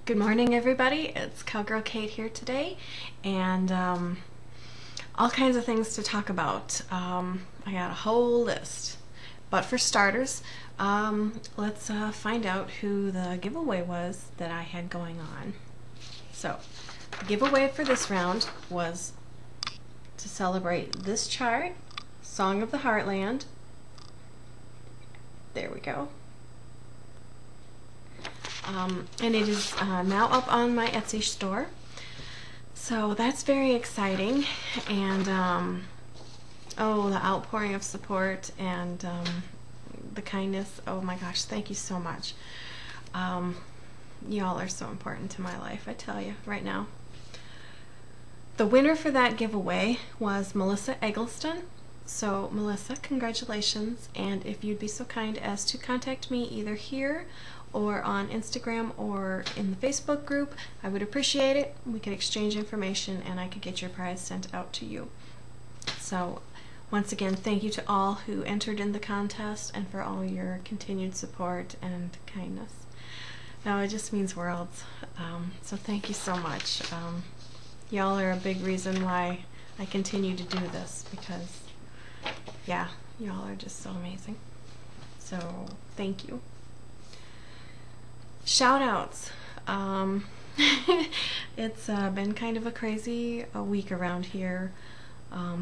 Good morning, everybody. It's Cowgirl Kate here today, and all kinds of things to talk about. I got a whole list. But for starters, let's find out who the giveaway was that I had going on. So, the giveaway for this round was to celebrate this chart, Song of the Heartland. There we go. And it is now up on my Etsy store, so that's very exciting. And oh, the outpouring of support and the kindness, oh my gosh, thank you so much. Y'all are so important to my life, I tell you right now. The winner for that giveaway was Melissa Eggleston. So Melissa, congratulations, and if you'd be so kind as to contact me either here or on Instagram or in the Facebook group, I would appreciate it. We could exchange information and I could get your prize sent out to you. So once again, thank you to all who entered in the contest and for all your continued support and kindness. No, it just means worlds. So thank you so much. Y'all are a big reason why I continue to do this, because yeah, y'all are just so amazing. So thank you. Shout outs. It's been kind of a crazy week around here,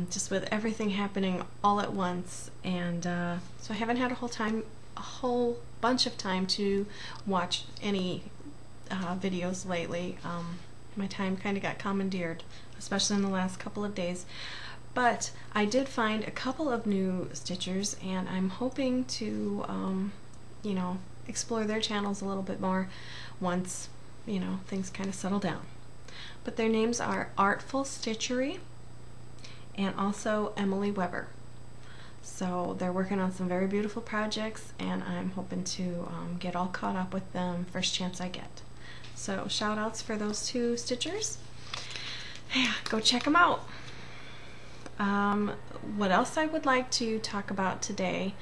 just with everything happening all at once, and so I haven't had a whole bunch of time to watch any videos lately. My time kind of got commandeered, especially in the last couple of days. But I did find a couple of new Stitchers, and I'm hoping to, you know, explore their channels a little bit more once, you know, things kind of settle down. But their names are Artful Stitchery and also Emily Weber. So they're working on some very beautiful projects, and I'm hoping to get all caught up with them first chance I get. So shout outs for those two Stitchers. Yeah, go check them out. What else I would like to talk about today?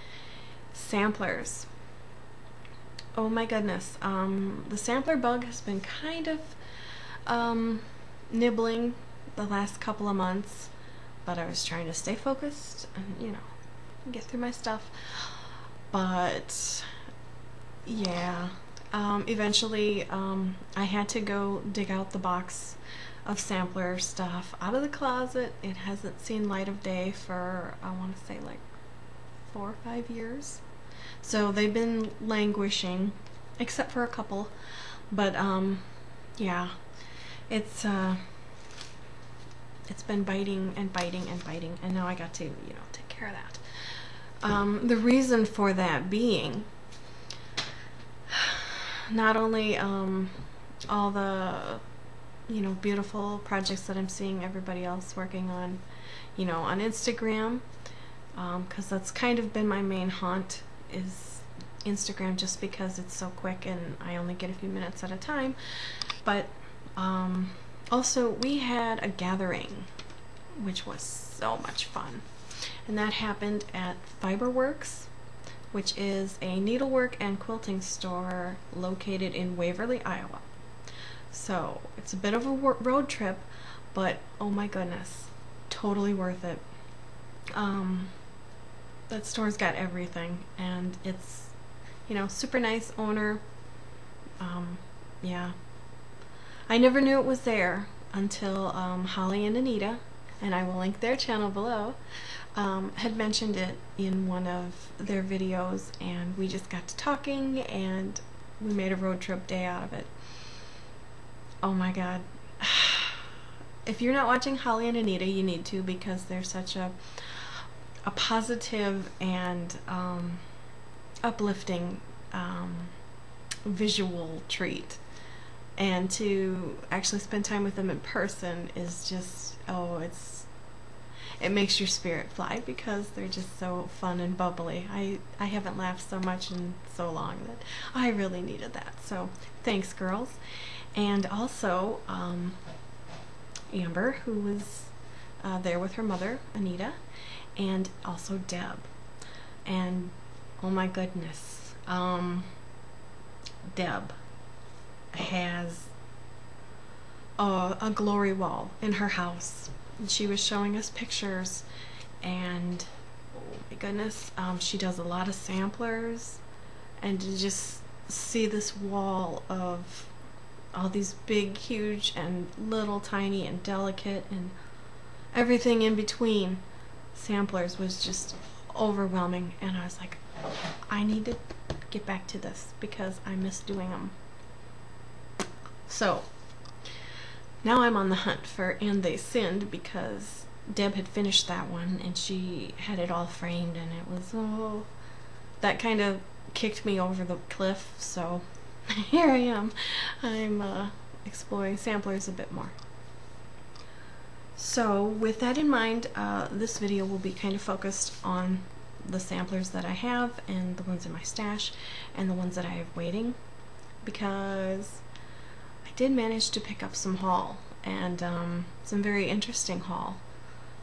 Samplers. Oh my goodness. The sampler bug has been kind of nibbling the last couple of months, but I was trying to stay focused and, you know, get through my stuff. But yeah, eventually I had to go dig out the box of sampler stuff out of the closet. It hasn't seen light of day for, I want to say, like 4 or 5 years. So they've been languishing, except for a couple. But yeah, it's been biting and biting and biting, and now I got to, you know, take care of that. The reason for that being, not only all the, you know, beautiful projects that I'm seeing everybody else working on, you know, on Instagram, because that's kind of been my main haunt, is Instagram, just because it's so quick and I only get a few minutes at a time. But also we had a gathering, which was so much fun, and that happened at Fiberworks, which is a needlework and quilting store located in Waverly, Iowa. So it's a bit of a road trip, but oh my goodness, totally worth it. That store's got everything, and it's, you know, super nice owner. Yeah, I never knew it was there until Holly and Anita, and I will link their channel below, had mentioned it in one of their videos, and we just got to talking and we made a road trip day out of it. Oh my god. If you're not watching Holly and Anita, you need to, because they're such a positive and uplifting visual treat. And to actually spend time with them in person is just, oh, it makes your spirit fly, because they're just so fun and bubbly. I haven't laughed so much in so long that I really needed that. So thanks, girls. And also Amber, who was there with her mother, Anita, and also Deb. And oh my goodness, Deb has a glory wall in her house. And she was showing us pictures, and oh my goodness, she does a lot of samplers, and to just see this wall of all these big, huge, and little, tiny, and delicate, and everything in between samplers was just overwhelming. And I was like, I need to get back to this because I miss doing them. So now I'm on the hunt for And They Sinned, because Deb had finished that one and she had it all framed, and it was, oh, that kind of kicked me over the cliff. So here I am. I'm exploring samplers a bit more. So with that in mind, this video will be kind of focused on the samplers that I have, and the ones in my stash, and the ones that I have waiting, because I did manage to pick up some haul, and some very interesting haul.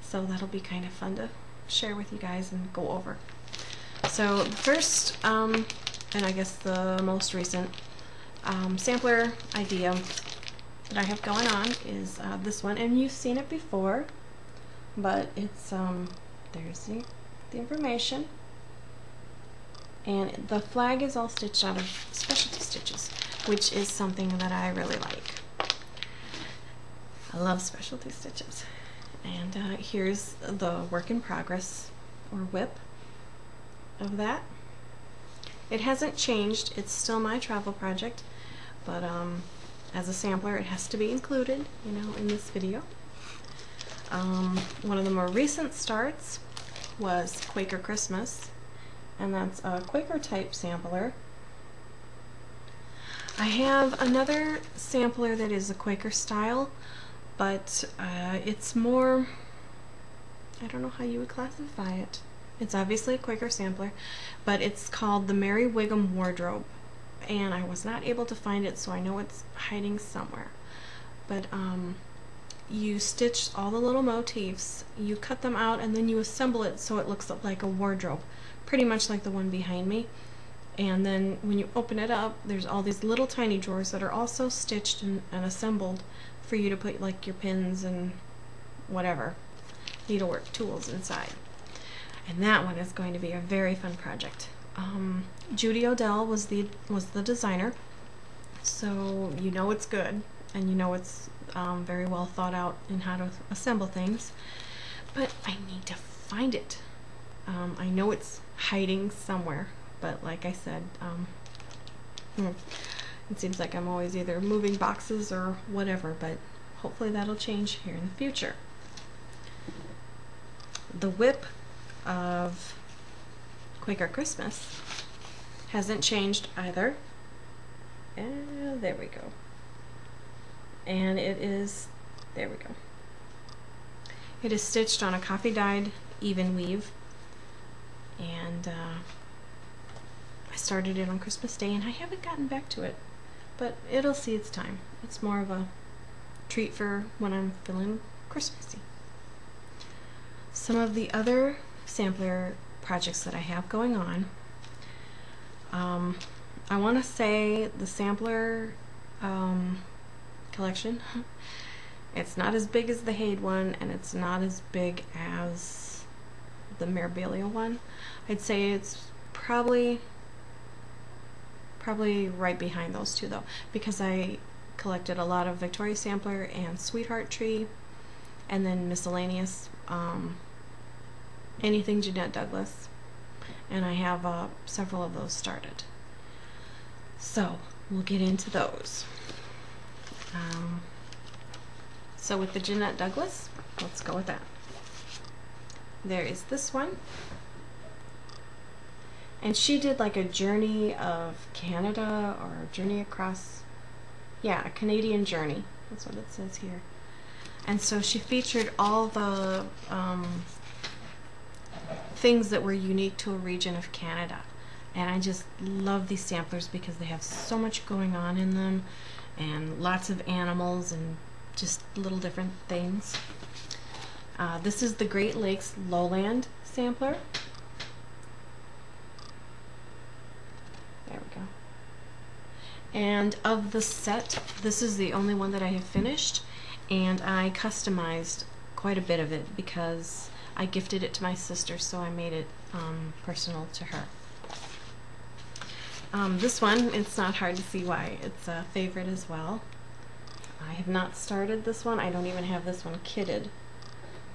So that'll be kind of fun to share with you guys and go over. So the first, and I guess the most recent sampler idea that I have going on is this one, and you've seen it before, but it's there's the information, and the flag is all stitched out of specialty stitches, which is something that I really like. I love specialty stitches. And here's the work in progress, or WIP, of that. It hasn't changed, it's still my travel project, but as a sampler it has to be included, you know, in this video. One of the more recent starts was Quaker Christmas, and that's a Quaker type sampler. I have another sampler that is a Quaker style, but it's more, I don't know how you would classify it. It's obviously a Quaker sampler, but it's called the Mary Wiggum Wardrobe, and I was not able to find it, so I know it's hiding somewhere. But you stitch all the little motifs, you cut them out, and then you assemble it so it looks like a wardrobe, pretty much like the one behind me. And then when you open it up, there's all these little tiny drawers that are also stitched and assembled for you to put like your pins and whatever needlework tools inside. And that one is going to be a very fun project. Judy Odell was the designer, so you know it's good, and you know it's very well thought out in how to assemble things. But I need to find it. I know it's hiding somewhere, but like I said, it seems like I'm always either moving boxes or whatever, but hopefully that'll change here in the future. The WIP of Quaker Christmas hasn't changed either. And there we go. And it is, there we go. It is stitched on a coffee dyed even weave, and I started it on Christmas Day, and I haven't gotten back to it, but it'll see its time. It's more of a treat for when I'm feeling Christmassy. Some of the other sampler projects that I have going on, I want to say the sampler collection, it's not as big as the Haid one, and it's not as big as the Mirabilia one. I'd say it's probably right behind those two though, because I collected a lot of Victoria Sampler and Sweetheart Tree, and then miscellaneous anything Jeanette Douglas, and I have several of those started. So we'll get into those. So with the Jeanette Douglas, let's go with that. There is this one, and she did like a journey of Canada, or a journey across, yeah, a Canadian journey, that's what it says here. And so she featured all the things that were unique to a region of Canada, and I just love these samplers because they have so much going on in them, and lots of animals and just little different things. This is the Great Lakes Lowland sampler. There we go. And of the set, this is the only one that I have finished, and I customized quite a bit of it because I gifted it to my sister, so I made it personal to her. This one, it's not hard to see why it's a favorite as well. I have not started this one. I don't even have this one kitted,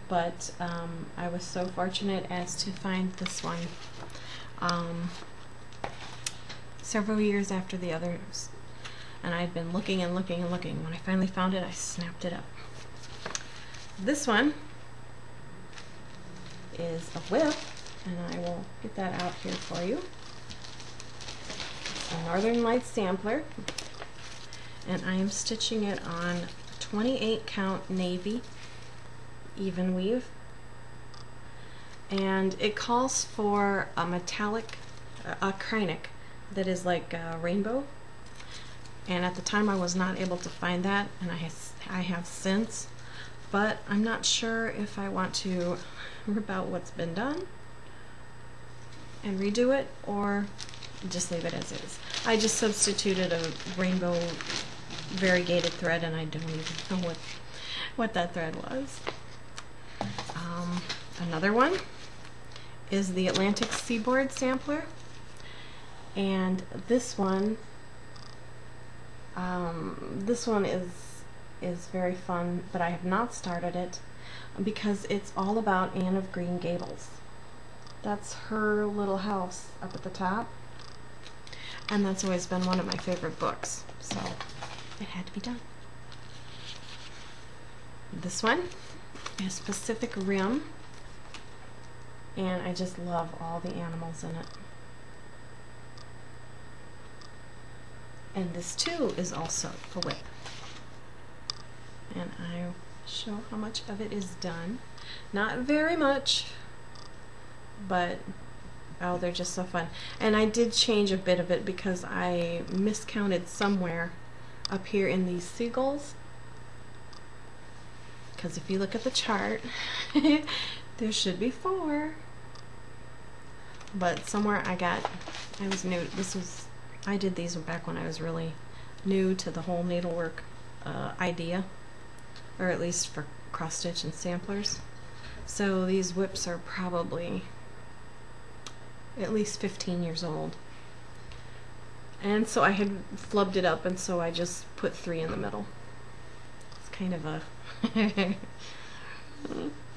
but I was so fortunate as to find this one several years after the others, and I'd been looking and looking and looking. When I finally found it, I snapped it up. This one is a whip, and I will get that out here for you. It's a Northern Lights sampler, and I am stitching it on 28 count navy even weave, and it calls for a metallic Kreinik that is like a rainbow, and at the time I was not able to find that, and I have since, but I'm not sure if I want to rip out what's been done and redo it or just leave it as is. I just substituted a rainbow variegated thread, and I don't even know what that thread was. Another one is the Atlantic Seaboard sampler, and this one is very fun, but I have not started it because it's all about Anne of Green Gables. That's her little house up at the top, and that's always been one of my favorite books, so it had to be done. This one is Pacific Rim, and I just love all the animals in it. And this too is also a whip, and I'll show how much of it is done. Not very much, but oh, they're just so fun. And I did change a bit of it because I miscounted somewhere up here in these seagulls, because if you look at the chart there should be 4, but somewhere I was new. I did these back when I was really new to the whole needlework idea, or at least for cross stitch and samplers. So these whips are probably at least 15 years old, and so I had flubbed it up, and so I just put 3 in the middle. It's kind of a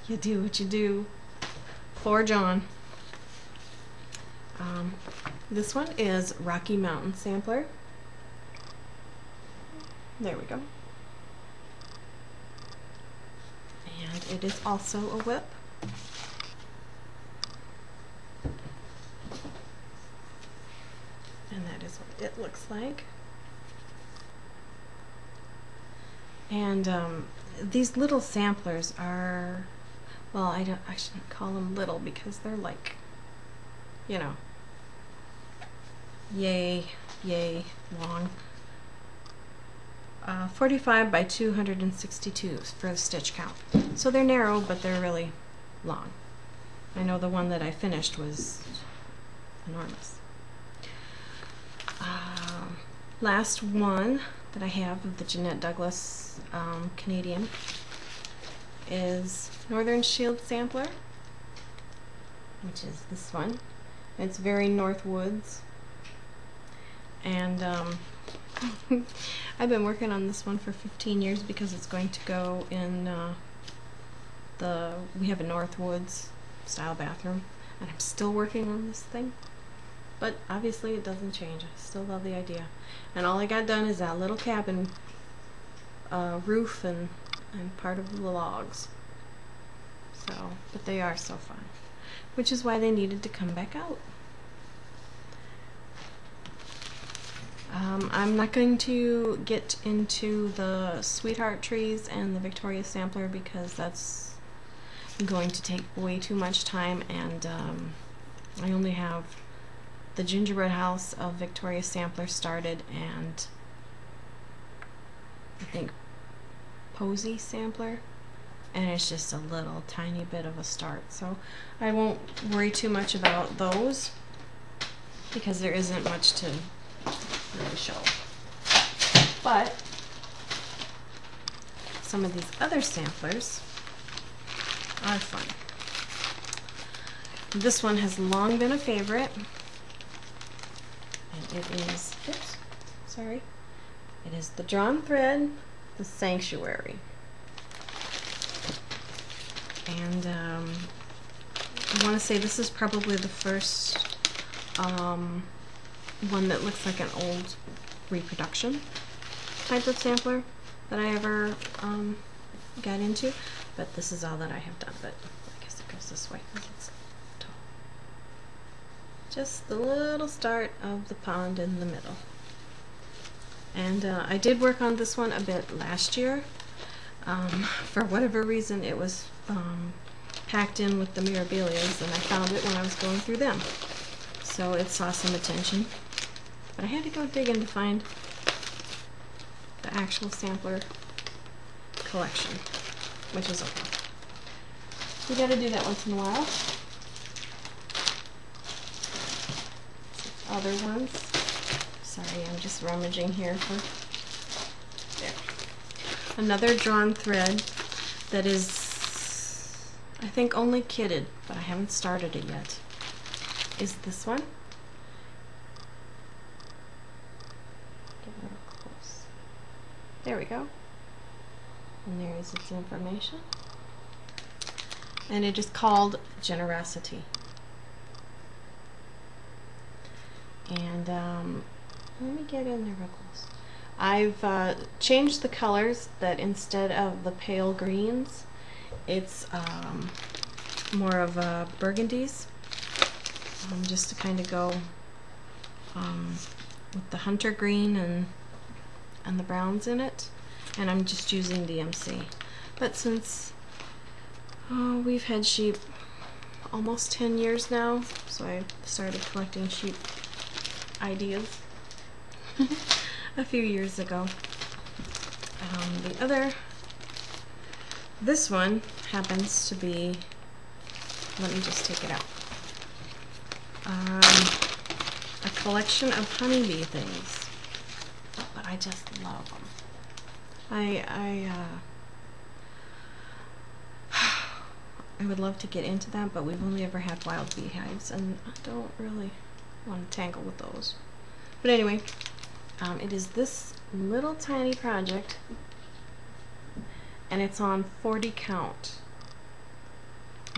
you do what you do for John. This one is Rocky Mountain sampler. There we go. And it is also a whip. And that is what it looks like. And these little samplers are, well, I shouldn't call them little because they're like, you know, yay long. 45 by 262 for the stitch count. So they're narrow, but they're really long. I know the one that I finished was enormous. Last one that I have of the Jeanette Douglas Canadian is Northern Shield sampler, which is this one. It's very North Woods, and I've been working on this one for 15 years because it's going to go in we have a North Woods style bathroom, and I'm still working on this thing, but obviously it doesn't change. I still love the idea, and all I got done is that little cabin roof and part of the logs. So, but they are so fun, which is why they needed to come back out. I'm not going to get into the Sweetheart Trees and the Victoria Sampler because that's going to take way too much time, and I only have the Gingerbread House of Victoria Sampler started, and I think Posy Sampler, and it's just a little tiny bit of a start, so I won't worry too much about those because there isn't much to really show. But some of these other samplers are fun. This one has long been a favorite, and it is, oops, sorry, it is the Drawn Thread, the Sanctuary. And I want to say this is probably the first one that looks like an old reproduction type of sampler that I ever got into, but this is all that I have done. But I guess it goes this way because it's tall. Just the little start of the pond in the middle. And I did work on this one a bit last year. For whatever reason, it was packed in with the Mirabilias, and I found it when I was going through them. So it saw some attention. But I had to go digging to find the actual sampler collection, which is okay. You gotta do that once in a while. Other ones. Sorry, I'm just rummaging here for there. Another Drawn Thread that is, I think, only kitted, but I haven't started it yet, is this one. Get real close. There we go. And there is its information. And it is called Generosity. And let me get in there real close. I've changed the colors, that instead of the pale greens, it's more of burgundies, just to kind of go with the hunter green and the browns in it. And I'm just using DMC. But since we've had sheep almost 10 years now, so I started collecting sheep ideas a few years ago. This one happens to be, let me just take it out, a collection of honeybee things, but I just love them. I would love to get into that, but we've only ever had wild beehives, and I don't really want to tangle with those. But anyway, it is this little tiny project, and it's on 40 count,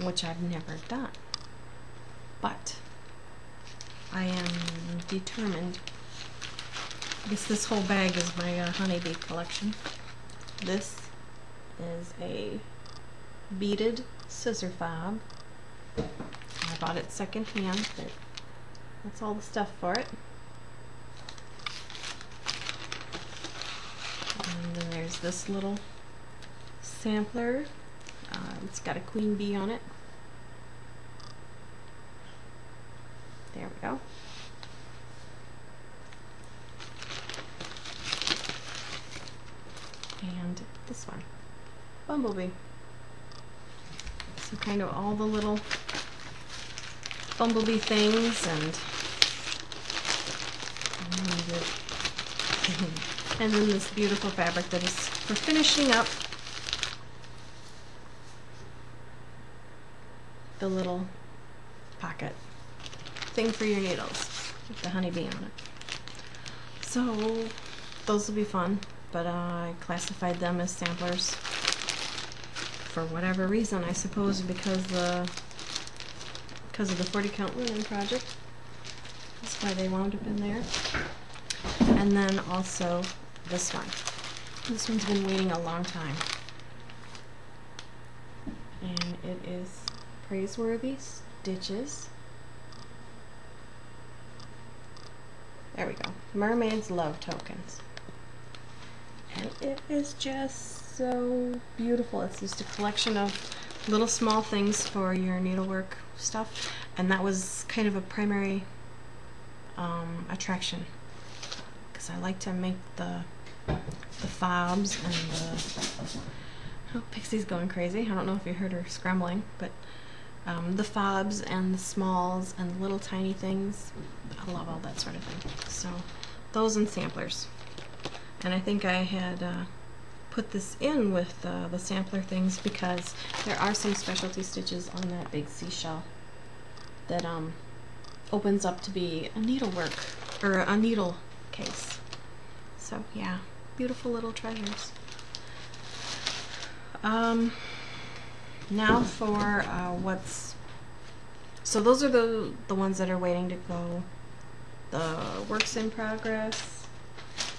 which I've never done. But I am determined. I guess this whole bag is my honeybee collection. This is a beaded scissor fob. I bought it secondhand, but that's all the stuff for it. And then there's this little sampler. It's got a queen bee on it. There we go. And this one, bumblebee. So kind of all the little bumblebee things, and then this beautiful fabric that is for finishing up the little pocket thing for your needles with the honeybee on it. So those will be fun, but I classified them as samplers for whatever reason, I suppose because of the 40 count linen project. That's why they wound up in there. And then also this one. This one's been waiting a long time. And it is Praiseworthy Stitches. There we go. Mermaid's Love Tokens. And it is just so beautiful. It's just a collection of little small things for your needlework stuff. And that was kind of a primary attraction, because I like to make the fobs and the, oh, Pixie's going crazy. I don't know if you heard her scrambling, but the fobs and the smalls and the little tiny things, I love all that sort of thing. So those and samplers. And I think I had put this in with the sampler things because there are some specialty stitches on that big seashell that opens up to be a needlework or a needle case. So yeah, beautiful little treasures. Now for so those are the ones that are waiting to go, the works in progress,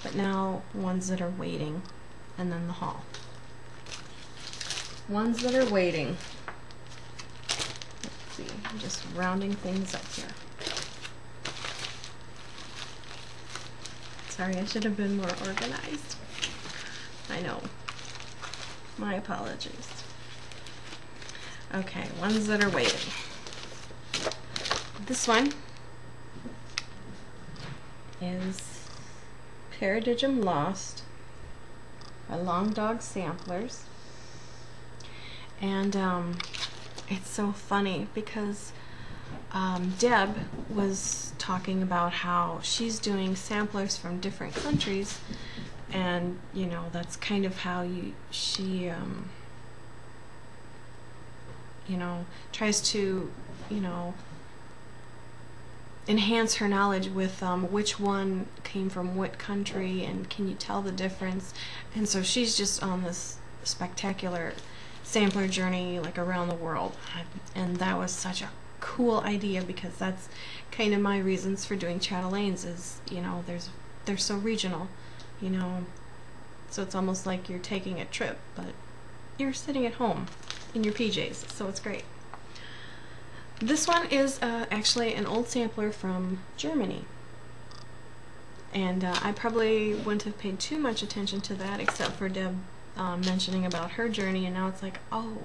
but now ones that are waiting, and then the haul. Ones that are waiting. Let's see, I'm just rounding things up here. Sorry, I should have been more organized. I know. My apologies. Okay, ones that are waiting. This one is Paradigm Lost by Long Dog Samplers. And it's so funny because Deb was talking about how she's doing samplers from different countries, and you know, that's kind of how she you know, tries to, you know, enhance her knowledge with which one came from what country and can you tell the difference. And so she's just on this spectacular sampler journey like around the world, and that was such a cool idea because that's kind of my reasons for doing Chatelaines is, you know, they're so regional, you know, so it's almost like you're taking a trip but you're sitting at home in your PJs, so it's great. This one is actually an old sampler from Germany, and I probably wouldn't have paid too much attention to that except for Deb mentioning about her journey, and now it's like, oh,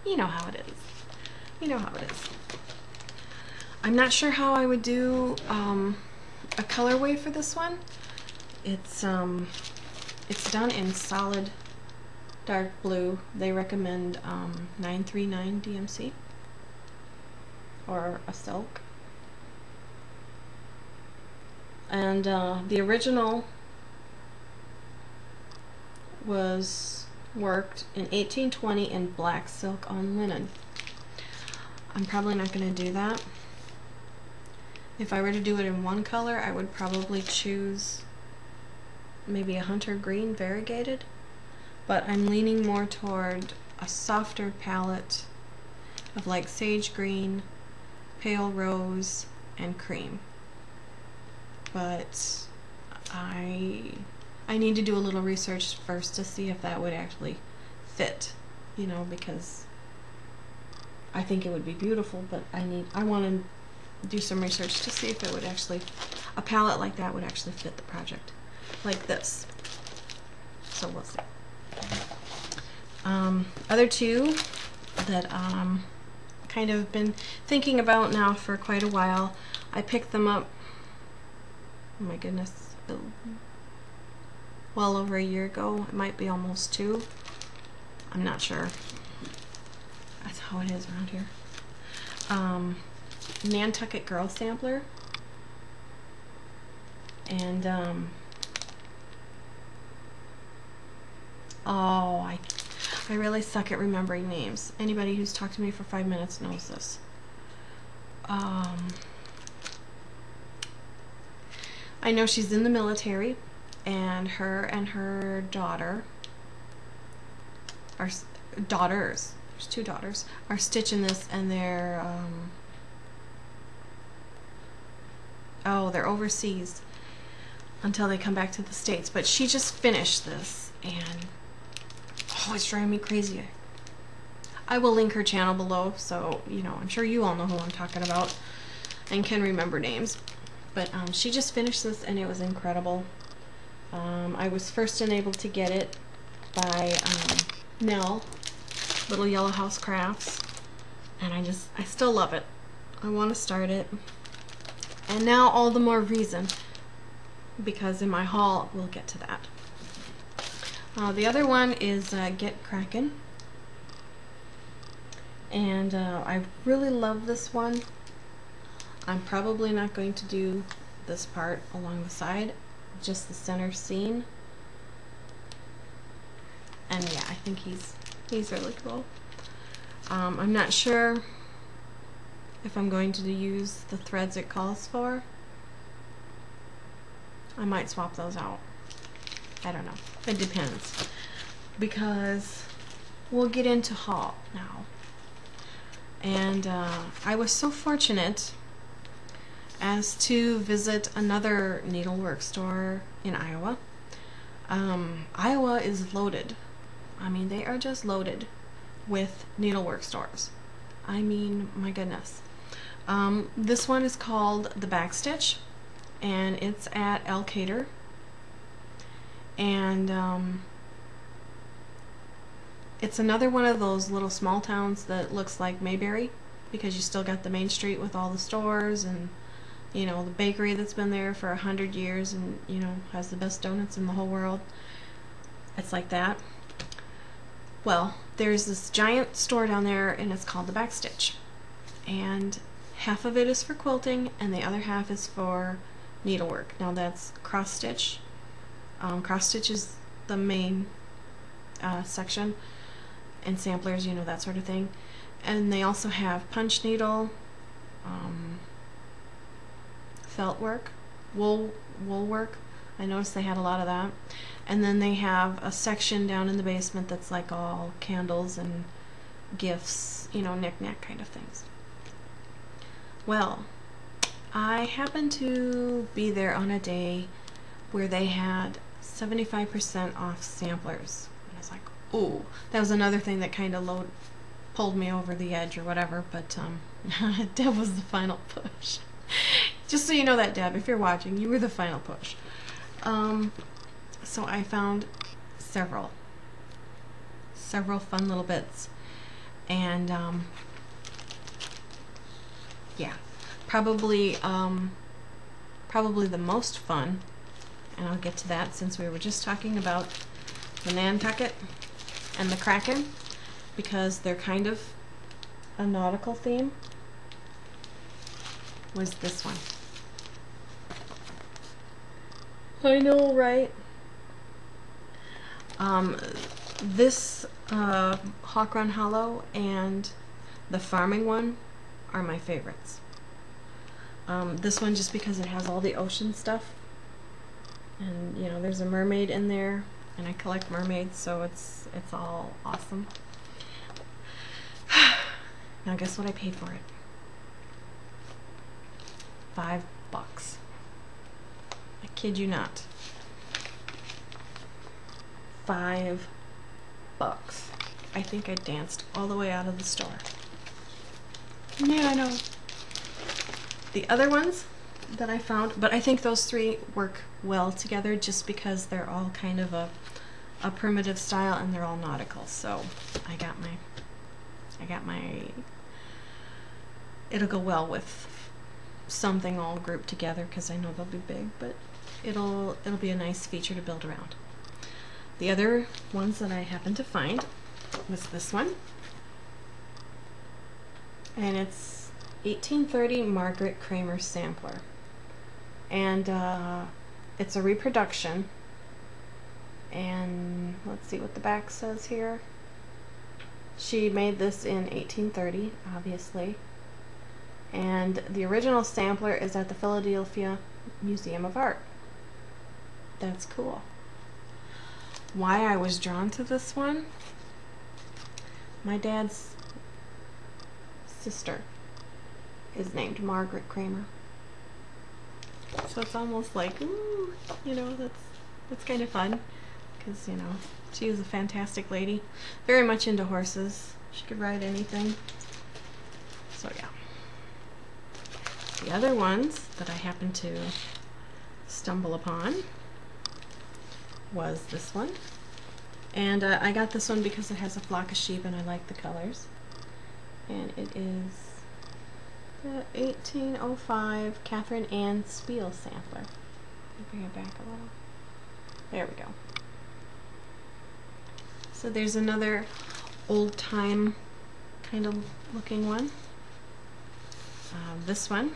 you know how it is. You know how it is. I'm not sure how I would do a colorway for this one. It's done in solid dark blue. They recommend 939 DMC or a silk. And the original was worked in 1820 in black silk on linen. I'm probably not going to do that. If I were to do it in one color, I would probably choose maybe a hunter green variegated, but I'm leaning more toward a softer palette of like sage green, pale rose, and cream. But I need to do a little research first to see if that would actually fit, you know, because I think it would be beautiful, but I want to do some research to see if it would actually, a palette like that would actually fit the project, like this. So we'll see. Other two that kind of been thinking about now for quite a while. I picked them up, oh my goodness, well over a year ago. It might be almost 2. I'm not sure. That's how it is around here. Nantucket Girl Sampler. And oh, I really suck at remembering names. Anybody who's talked to me for 5 minutes knows this. I know she's in the military, and her daughter are daughters. There's 2 daughters are stitching this, and they're they're overseas until they come back to the States. But she just finished this, and oh, it's driving me crazy. I will link her channel below, so you know, I'm sure you all know who I'm talking about and can remember names. But she just finished this, and it was incredible. I was first enabled to get it by Nell, Little Yellow House Crafts, and I still love it. I want to start it, and now all the more reason, because in my haul we'll get to that. The other one is Get Crackin', and I really love this one. I'm probably not going to do this part along the side. just the center scene. And yeah, I think he's really cool. I'm not sure if I'm going to use the threads it calls for. I might swap those out. I don't know. It depends. Because we'll get into haul now. And I was so fortunate as to visit another needlework store in Iowa. Iowa is loaded. I mean, they are just loaded with needlework stores. I mean, my goodness. This one is called The Backstitch, and it's at Elkader. And it's another one of those little small towns that looks like Mayberry, because you still got the main street with all the stores and, you know, the bakery that's been there for 100 years and, you know, has the best donuts in the whole world. It's like that. Well, there's this giant store down there, and it's called The Backstitch. And half of it is for quilting, and the other half is for needlework. Now that's cross stitch. Cross stitch is the main section, and samplers, you know, that sort of thing. And they also have punch needle, felt work, wool work. I noticed they had a lot of that. And then they have a section down in the basement that's like all candles and gifts, you know, knick-knack kind of things. Well, I happened to be there on a day where they had 75% off samplers. And I was like, ooh, that was another thing that kind of pulled me over the edge or whatever, but Deb was the final push. Just so you know that, Deb, if you're watching, you were the final push. So I found several fun little bits, and yeah, probably the most fun, and I'll get to that since we were just talking about the Nantucket and the Kraken, because they're kind of a nautical theme, was this one. I know, right? This Hawk Run Hollow and the farming one are my favorites. This one just because it has all the ocean stuff, and you know, there's a mermaid in there, and I collect mermaids, so it's all awesome. Now guess what I paid for it? $5. I kid you not. $5. I think I danced all the way out of the store. Yeah, I know. The other ones that I found, but I think those three work well together just because they're all kind of a primitive style and they're all nautical. So I got my it'll go well with something all grouped together because I know they'll be big, but it'll be a nice feature to build around. The other ones that I happened to find was this one, and it's 1830 Margaret Kramer sampler, and it's a reproduction, and let's see what the back says here. She made this in 1830, obviously, and the original sampler is at the Philadelphia Museum of Art. That's cool. Why I was drawn to this one? My dad's sister is named Margaret Kramer, so it's almost like, ooh, you know, that's kind of fun, because you know, she was a fantastic lady, very much into horses. She could ride anything. So yeah. The other ones that I happened to stumble upon was this one, and I got this one because it has a flock of sheep and I like the colors, and it is the 1805 Catherine Ann Spiel sampler. Let me bring it back a little. There we go. So there's another old time kind of looking one. This one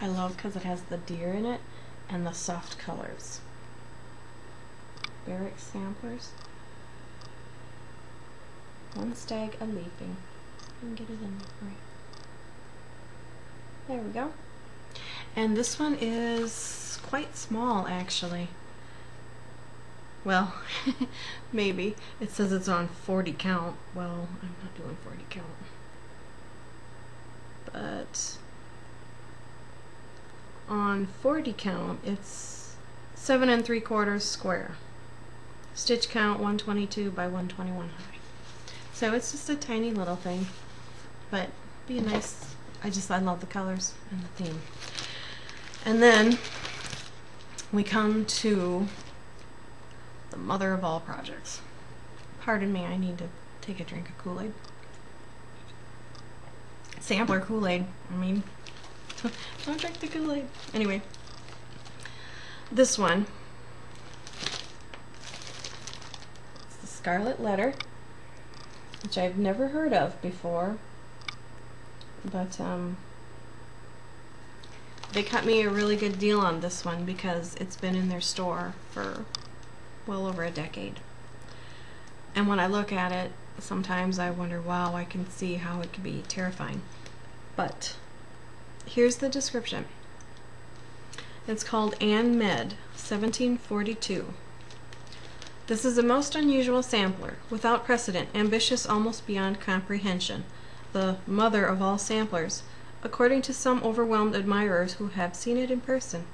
I love because it has the deer in it, and the soft colors. Barrick samplers. One stag a leaping. I can get it in right. There we go. And this one is quite small, actually. Well, maybe. It says it's on 40 count. Well, I'm not doing 40 count. But on 40 count, it's 7 3/4 square. Stitch count 122 by 121 high. So it's just a tiny little thing, but be a nice, I love the colors and the theme. And then we come to the mother of all projects. Pardon me, I need to take a drink of Kool-Aid. Sampler Kool-Aid, I mean, don't drink the Kool-Aid. Anyway, this one, it's the Scarlet Letter, which I've never heard of before, but they cut me a really good deal on this one because it's been in their store for well over a decade. And when I look at it, sometimes I wonder, wow, I can see how it could be terrifying. But here's the description. It's called Anne Med, 1742. This is a most unusual sampler, without precedent, ambitious almost beyond comprehension, the mother of all samplers, according to some overwhelmed admirers who have seen it in person.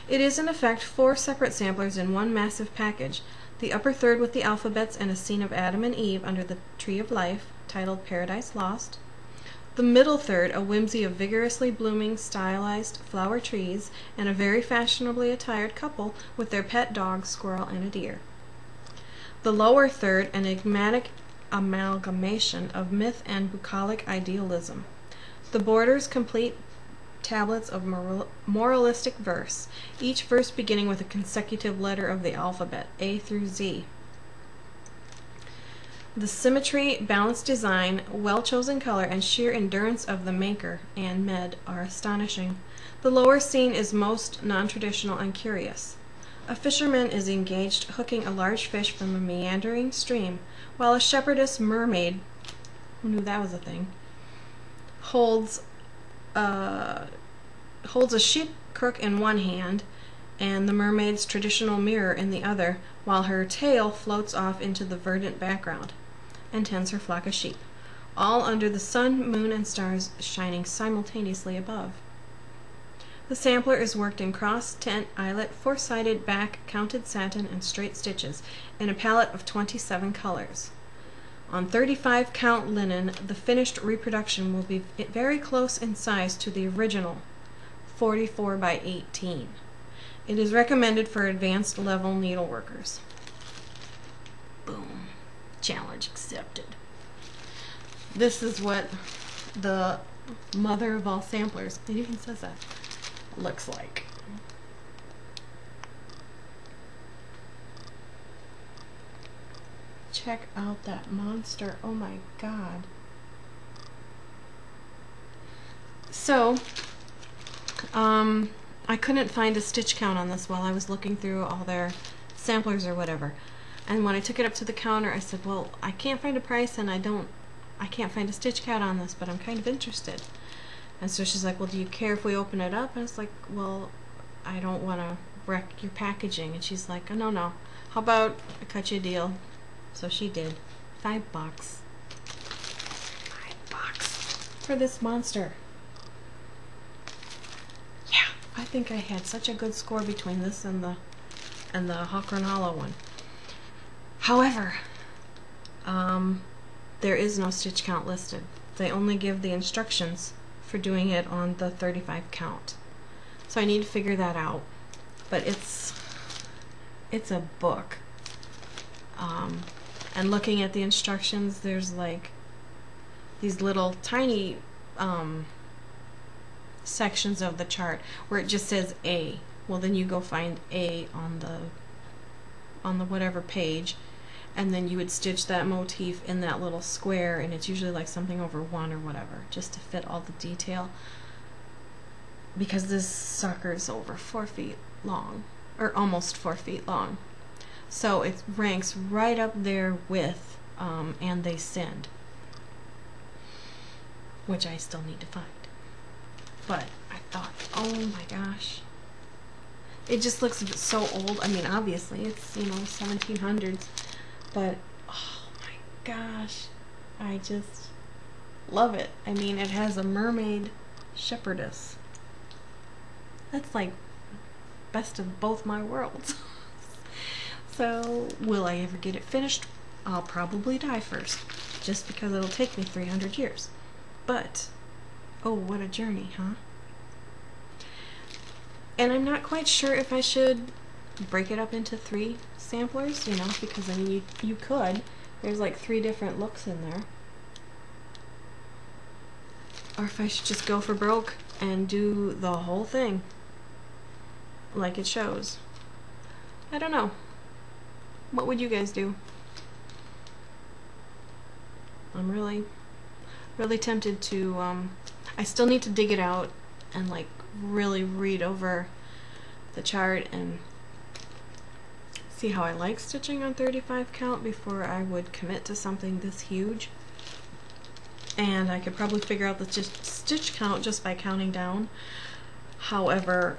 It is in effect 4 separate samplers in one massive package, the upper third with the alphabets and a scene of Adam and Eve under the Tree of Life, titled Paradise Lost. The middle third, a whimsy of vigorously blooming, stylized flower trees, and a very fashionably attired couple with their pet dog, squirrel, and a deer. The lower third, an enigmatic amalgamation of myth and bucolic idealism. The borders complete tablets of moralistic verse, each verse beginning with a consecutive letter of the alphabet, A through Z. The symmetry, balanced design, well-chosen color, and sheer endurance of the maker, Anne Med, are astonishing. The lower scene is most non-traditional and curious. A fisherman is engaged hooking a large fish from a meandering stream, while a shepherdess mermaid, who knew that was a thing, holds a ship crook in one hand and the mermaid's traditional mirror in the other, while her tail floats off into the verdant background and tends her flock of sheep, all under the sun, moon, and stars shining simultaneously above. The sampler is worked in cross, tent, eyelet, 4-sided back, counted satin, and straight stitches in a palette of 27 colors. On 35 count linen, the finished reproduction will be very close in size to the original, 44 by 18. It is recommended for advanced level needleworkers. Boom. Challenge accepted. This is what the mother of all samplers, it even says that, looks like. Check out that monster. Oh my god. So, I couldn't find a stitch count on this while I was looking through all their samplers or whatever. And when I took it up to the counter, I said, well, I can't find a price and I can't find a stitch count on this, but I'm kind of interested. And so she's like, well, do you care if we open it up? And I was like, well, I don't want to wreck your packaging. And she's like, oh, no. How about I cut you a deal? So she did. $5. $5 for this monster. Yeah, I think I had such a good score between this and the Hawk-Run Hollow one. However, there is no stitch count listed. They only give the instructions for doing it on the 35 count. So I need to figure that out. But it's a book. And looking at the instructions, there's like these little tiny sections of the chart where it just says A. Well, then you go find A on the whatever page, and then you would stitch that motif in that little square, and it's usually like something over 1 or whatever, just to fit all the detail. Because this sucker's over 4 feet long, or almost 4 feet long. So it ranks right up there with And They Sinned, which I still need to find. But I thought, oh my gosh, it just looks so old. I mean, obviously it's, you know, 1700s, but oh my gosh, I just love it. I mean, it has a mermaid shepherdess. That's like best of both my worlds. So, will I ever get it finished? I'll probably die first, just because it'll take me 300 years. But, oh, what a journey, huh? And I'm not quite sure if I should break it up into 3 samplers, you know, because I mean, you could. There's like 3 different looks in there. Or if I should just go for broke and do the whole thing like it shows. I don't know. What would you guys do? I'm really tempted to, I still need to dig it out and like really read over the chart and see how I like stitching on 35 count before I would commit to something this huge. And I could probably figure out the stitch count just by counting down. However,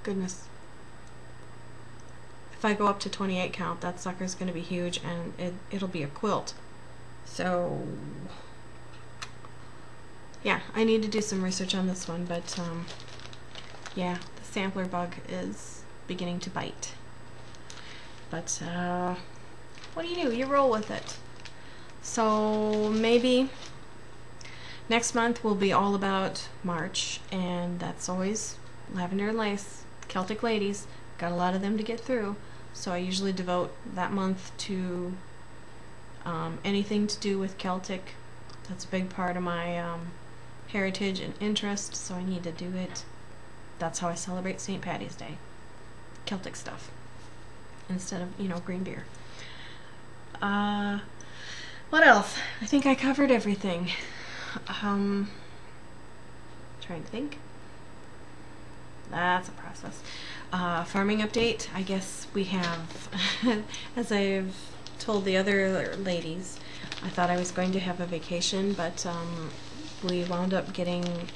goodness, if I go up to 28 count, that sucker's going to be huge, and it'll be a quilt. So yeah, I need to do some research on this one, but yeah, the sampler bug is beginning to bite. But what do? You roll with it. So maybe next month will be all about March, and that's always Lavender and Lace, Celtic ladies. Got a lot of them to get through, so I usually devote that month to anything to do with Celtic. That's a big part of my heritage and interest, so I need to do it. That's how I celebrate St. Patty's Day. Celtic stuff instead of, you know, green beer. What else? I think I covered everything. Trying to think. That's a process. Farming update. I guess we have, as I've told the other ladies, I thought I was going to have a vacation, but we wound up getting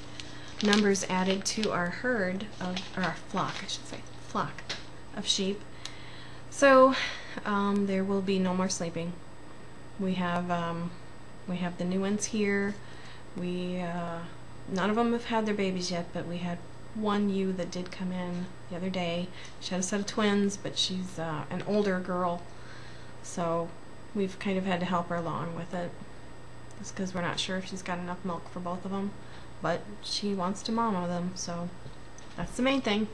numbers added to our herd of, or our flock, I should say, flock of sheep. So there will be no more sleeping. We have the new ones here. We none of them have had their babies yet, but we had one ewe that did come in the other day. She had a set of twins, but she's an older girl, so we've kind of had to help her along with it. Just because we're not sure if she's got enough milk for both of them, but she wants to mama them, so that's the main thing.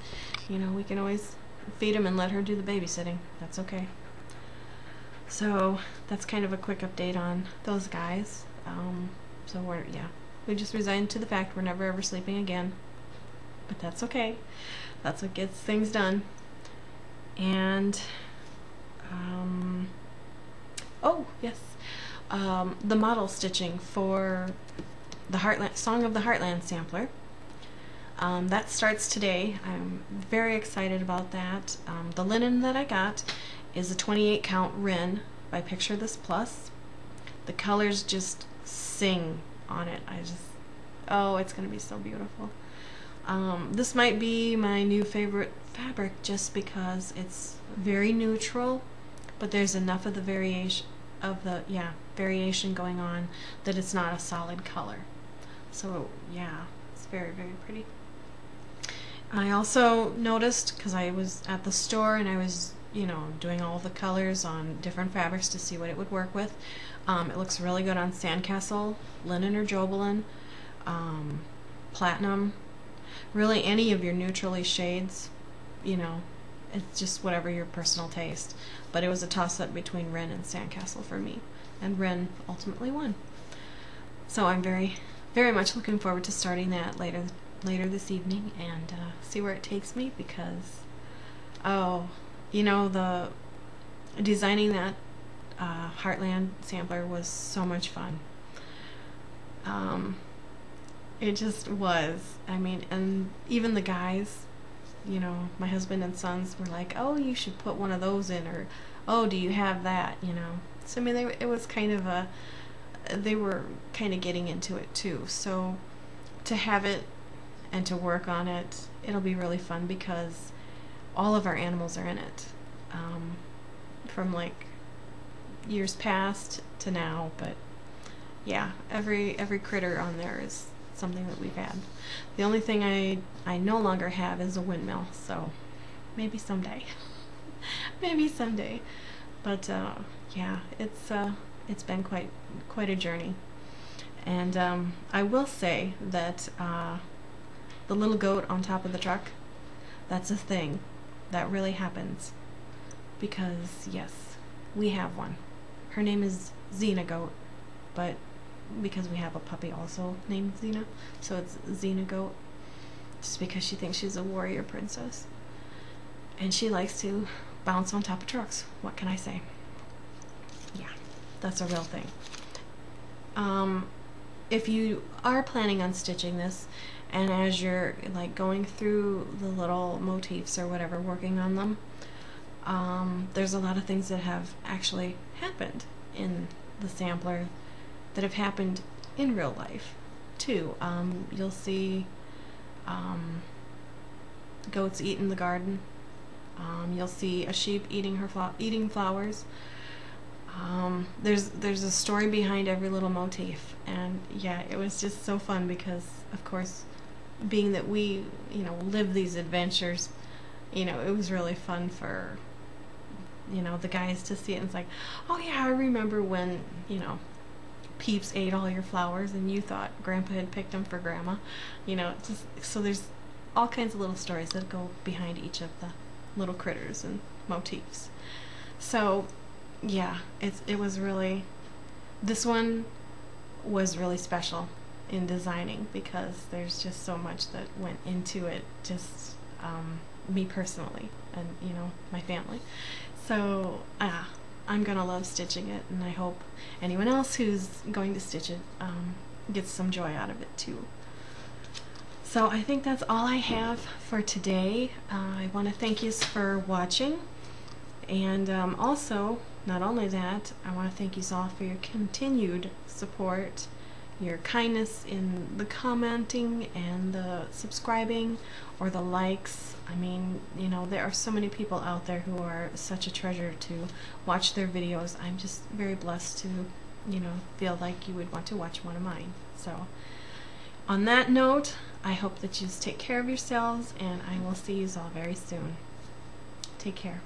You know, we can always feed them and let her do the babysitting. That's okay. So that's kind of a quick update on those guys. So we just resigned to the fact we're never ever sleeping again, but that's okay. That's what gets things done. And oh yes, the model stitching for the Heartland Song of the Heartland sampler. That starts today. I'm very excited about that. The linen that I got is a 28 count Rin by Picture This Plus. The colors just sing on it. Oh, it's going to be so beautiful. This might be my new favorite fabric just because it's very neutral, but there's enough of the variation going on that it's not a solid color. So yeah, it's very, very pretty. I also noticed, because I was at the store and I was, you know, doing all the colors on different fabrics to see what it would work with. It looks really good on Sandcastle, linen or Jobelin, platinum, really any of your neutrally shades, you know, it's just whatever your personal taste. But it was a toss-up between Rin and Sandcastle for me, and Rin ultimately won. So I'm very, very much looking forward to starting that later this evening and see where it takes me, because oh, you know, the designing that Heartland sampler was so much fun. It just was. I mean, and even the guys, my husband and sons were like, "Oh, you should put one of those in," or, "Oh, do you have that?" So I mean, it was kind of they were kind of getting into it too. So to have it and to work on it, it'll be really fun because all of our animals are in it, from like years past to now. But yeah, every critter on there is something that we've had. The only thing I no longer have is a windmill, so maybe someday. Maybe someday. But yeah, it's been quite a journey. And I will say that the little goat on top of the truck, that's a thing. That really happens. Because yes, we have one. Her name is Xena Goat, but because we have a puppy also named Xena, so it's Xena Goat, just because she thinks she's a warrior princess. And she likes to bounce on top of trucks. What can I say? Yeah, that's a real thing. If you are planning on stitching this, and as you're like going through the little motifs or whatever, working on them, there's a lot of things that have actually happened in the sampler that have happened in real life too. You'll see goats eat in the garden. You'll see a sheep eating eating flowers. There's a story behind every little motif, and yeah, it was just so fun because, of course, being that we live these adventures, it was really fun for the guys to see it, and it's like, oh yeah, I remember when Peeps ate all your flowers and you thought Grandpa had picked them for Grandma. Just so there's all kinds of little stories that go behind each of the little critters and motifs. So yeah, it was really, this one was really special in designing because there's just so much that went into it, just me personally and my family. So I'm gonna love stitching it, and I hope anyone else who's going to stitch it gets some joy out of it too. So I think that's all I have for today. I want to thank you for watching, and also, not only that, I want to thank you all for your continued support, your kindness in the commenting and the subscribing or the likes. I mean, there are so many people out there who are such a treasure to watch their videos. I'm just very blessed to, feel like you would want to watch one of mine. So, on that note, I hope that you take care of yourselves, and I will see you all very soon. Take care.